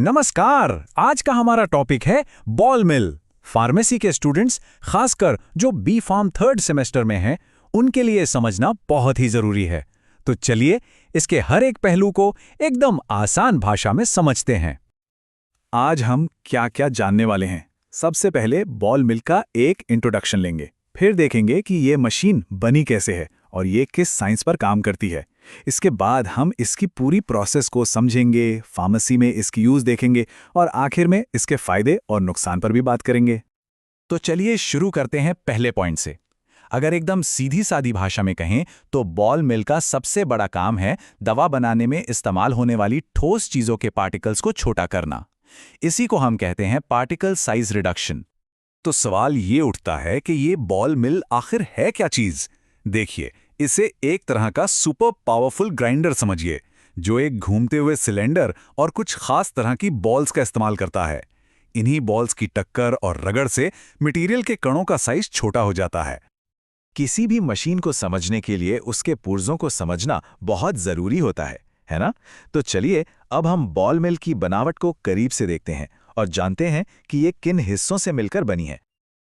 नमस्कार। आज का हमारा टॉपिक है बॉल मिल। फार्मेसी के स्टूडेंट्स, खासकर जो बी फार्म थर्ड सेमेस्टर में हैं, उनके लिए समझना बहुत ही जरूरी है। तो चलिए इसके हर एक पहलू को एकदम आसान भाषा में समझते हैं। आज हम क्या क्या जानने वाले हैं। सबसे पहले बॉल मिल का एक इंट्रोडक्शन लेंगे, फिर देखेंगे कि ये मशीन बनी कैसे है और ये किस साइंस पर काम करती है। इसके बाद हम इसकी पूरी प्रोसेस को समझेंगे, फार्मेसी में इसकी यूज देखेंगे और आखिर में इसके फायदे और नुकसान पर भी बात करेंगे। तो चलिए शुरू करते हैं पहले पॉइंट से। अगर एकदम सीधी सादी भाषा में कहें तो बॉल मिल का सबसे बड़ा काम है दवा बनाने में इस्तेमाल होने वाली ठोस चीजों के पार्टिकल्स को छोटा करना। इसी को हम कहते हैं पार्टिकल साइज रिडक्शन। तो सवाल ये उठता है कि ये बॉल मिल आखिर है क्या चीज? देखिए, इसे एक तरह का सुपर पावरफुल ग्राइंडर समझिए, जो एक घूमते हुए सिलेंडर और कुछ खास तरह की बॉल्स का इस्तेमाल करता है। इन्हीं बॉल्स की टक्कर और रगड़ से मटेरियल के कणों का साइज छोटा हो जाता है। किसी भी मशीन को समझने के लिए उसके पुर्जों को समझना बहुत जरूरी होता है ना? तो चलिए अब हम बॉल मिल की बनावट को करीब से देखते हैं और जानते हैं कि ये किन हिस्सों से मिलकर बनी है।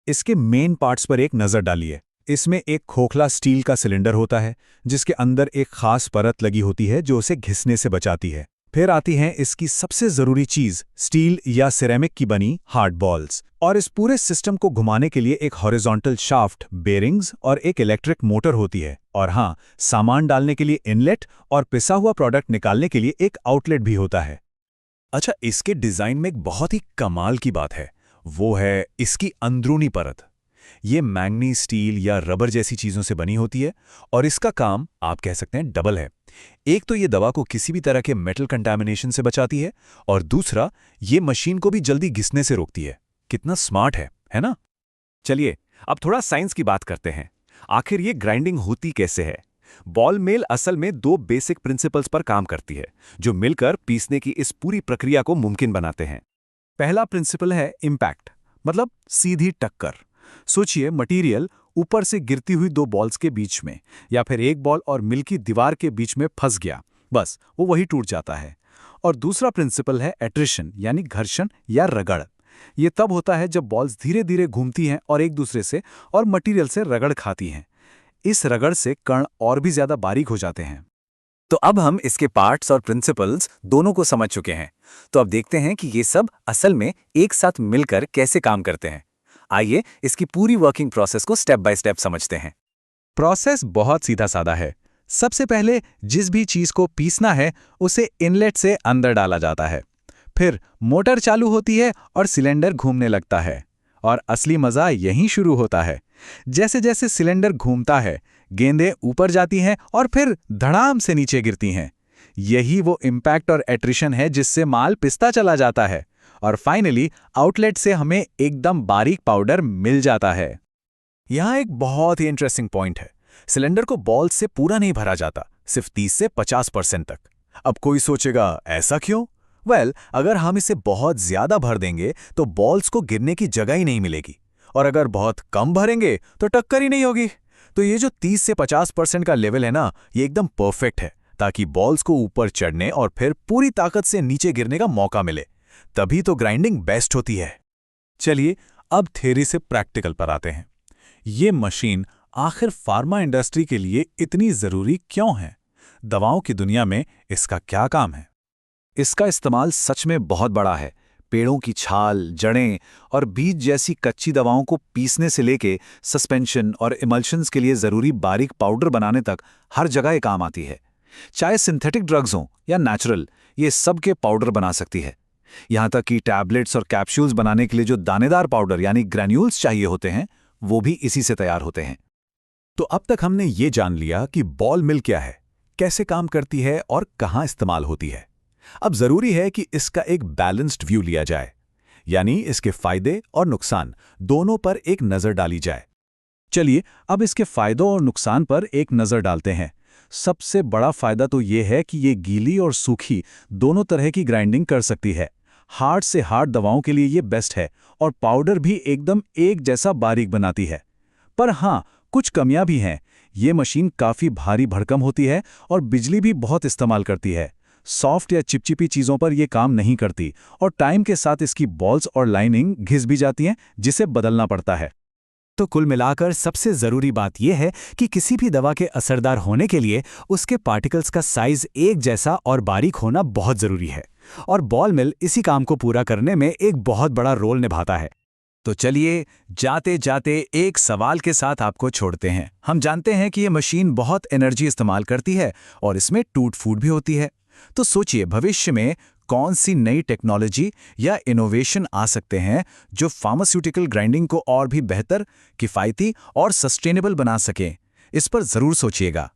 इसके मेन पार्ट्स पर एक नजर डालिए। इसमें एक खोखला स्टील का सिलेंडर होता है, जिसके अंदर एक खास परत लगी होती है जो उसे घिसने से बचाती है। फिर आती है इसकी सबसे जरूरी चीज, स्टील या सिरेमिक की बनी हार्ड बॉल्स। और इस पूरे सिस्टम को घुमाने के लिए एक हॉरिजॉन्टल शाफ्ट, बेरिंग्स और एक इलेक्ट्रिक मोटर होती है। और हाँ, सामान डालने के लिए इनलेट और पिसा हुआ प्रोडक्ट निकालने के लिए एक आउटलेट भी होता है। अच्छा, इसके डिजाइन में एक बहुत ही कमाल की बात है, वो है इसकी अंदरूनी परत। ये मैंगनीज, स्टील या रबर जैसी चीजों से बनी होती है और इसका काम आप कह सकते हैं डबल है। एक तो ये दवा को किसी भी तरह के मेटल कंटामिनेशन से बचाती है और दूसरा ये मशीन को भी जल्दी घिसने से रोकती है। कितना स्मार्ट है ना? चलिए अब थोड़ा साइंस की बात करते हैं। आखिर ये ग्राइंडिंग होती कैसे है? बॉल मिल असल में दो बेसिक प्रिंसिपल्स पर काम करती है, जो मिलकर पीसने की इस पूरी प्रक्रिया को मुमकिन बनाते हैं। पहला प्रिंसिपल है इम्पैक्ट, मतलब सीधी टक्कर। सोचिए, मटेरियल ऊपर से गिरती हुई दो बॉल्स के बीच में या फिर एक बॉल और मिल की दीवार के बीच में फंस गया, बस वो वही टूट जाता है। और दूसरा प्रिंसिपल है एट्रिशन, यानी घर्षण या रगड़। ये तब होता है जब बॉल्स धीरे धीरे घूमती हैं और एक दूसरे से और मटेरियल से रगड़ खाती हैं। इस रगड़ से कण और भी ज्यादा बारीक हो जाते हैं। तो अब हम इसके पार्ट्स और प्रिंसिपल्स दोनों को समझ चुके हैं। तो अब देखते हैं कि ये सब असल में एक साथ मिलकर कैसे काम करते हैं। आइए इसकी पूरी वर्किंग प्रोसेस को स्टेप बाय स्टेप समझते हैं। प्रोसेस बहुत सीधा साधा है। सबसे पहले जिस भी चीज को पीसना है उसे इनलेट से अंदर डाला जाता है। फिर मोटर चालू होती है और सिलेंडर घूमने लगता है। और असली मजा यहीं शुरू होता है। जैसे जैसे सिलेंडर घूमता है, गेंदें ऊपर जाती हैं और फिर धड़ाम से नीचे गिरती हैं। यही वो इम्पैक्ट और एट्रिशन है जिससे माल पिसता चला जाता है और फाइनली आउटलेट से हमें एकदम बारीक पाउडर मिल जाता है। यहाँ एक बहुत ही इंटरेस्टिंग पॉइंट है। सिलेंडर को बॉल्स से पूरा नहीं भरा जाता, सिर्फ 30 से 50% तक। अब कोई सोचेगा ऐसा क्यों? अगर हम इसे बहुत ज्यादा भर देंगे तो बॉल्स को गिरने की जगह ही नहीं मिलेगी, और अगर बहुत कम भरेंगे तो टक्कर ही नहीं होगी। तो ये जो 30 से 50% का लेवल है ना, ये एकदम परफेक्ट है, ताकि बॉल्स को ऊपर चढ़ने और फिर पूरी ताकत से नीचे गिरने का मौका मिले। तभी तो ग्राइंडिंग बेस्ट होती है। चलिए अब थ्योरी से प्रैक्टिकल पर आते हैं। ये मशीन आखिर फार्मा इंडस्ट्री के लिए इतनी जरूरी क्यों है? दवाओं की दुनिया में इसका क्या काम है? इसका इस्तेमाल सच में बहुत बड़ा है। पेड़ों की छाल, जड़ें और बीज जैसी कच्ची दवाओं को पीसने से लेके सस्पेंशन और इमल्शंस के लिए जरूरी बारीक पाउडर बनाने तक हर जगह ये काम आती है। चाहे सिंथेटिक ड्रग्स हों या नेचुरल, ये सब के पाउडर बना सकती है। यहाँ तक कि टैबलेट्स और कैप्सूल्स बनाने के लिए जो दानेदार पाउडर यानी ग्रैन्यूल्स चाहिए होते हैं, वो भी इसी से तैयार होते हैं। तो अब तक हमने ये जान लिया कि बॉल मिल क्या है, कैसे काम करती है और कहाँ इस्तेमाल होती है। अब जरूरी है कि इसका एक बैलेंस्ड व्यू लिया जाए, यानी इसके फायदे और नुकसान दोनों पर एक नजर डाली जाए। चलिए अब इसके फायदों और नुकसान पर एक नजर डालते हैं। सबसे बड़ा फायदा तो ये है कि ये गीली और सूखी दोनों तरह की ग्राइंडिंग कर सकती है। हार्ड से हार्ड दवाओं के लिए ये बेस्ट है और पाउडर भी एकदम एक जैसा बारीक बनाती है। पर हाँ, कुछ कमियां भी हैं। ये मशीन काफी भारी भरकम होती है और बिजली भी बहुत इस्तेमाल करती है। सॉफ्ट या चिपचिपी चीज़ों पर ये काम नहीं करती और टाइम के साथ इसकी बॉल्स और लाइनिंग घिस भी जाती हैं, जिसे बदलना पड़ता है। तो कुल मिलाकर सबसे ज़रूरी बात यह है कि किसी भी दवा के असरदार होने के लिए उसके पार्टिकल्स का साइज एक जैसा और बारीक होना बहुत ज़रूरी है, और बॉल मिल इसी काम को पूरा करने में एक बहुत बड़ा रोल निभाता है। तो चलिए, जाते जाते एक सवाल के साथ आपको छोड़ते हैं। हम जानते हैं कि ये मशीन बहुत एनर्जी इस्तेमाल करती है और इसमें टूट फूट भी होती है। तो सोचिए, भविष्य में कौन सी नई टेक्नोलॉजी या इनोवेशन आ सकते हैं जो फार्मास्यूटिकल ग्राइंडिंग को और भी बेहतर, किफ़ायती और सस्टेनेबल बना सकें। इस पर ज़रूर सोचिएगा।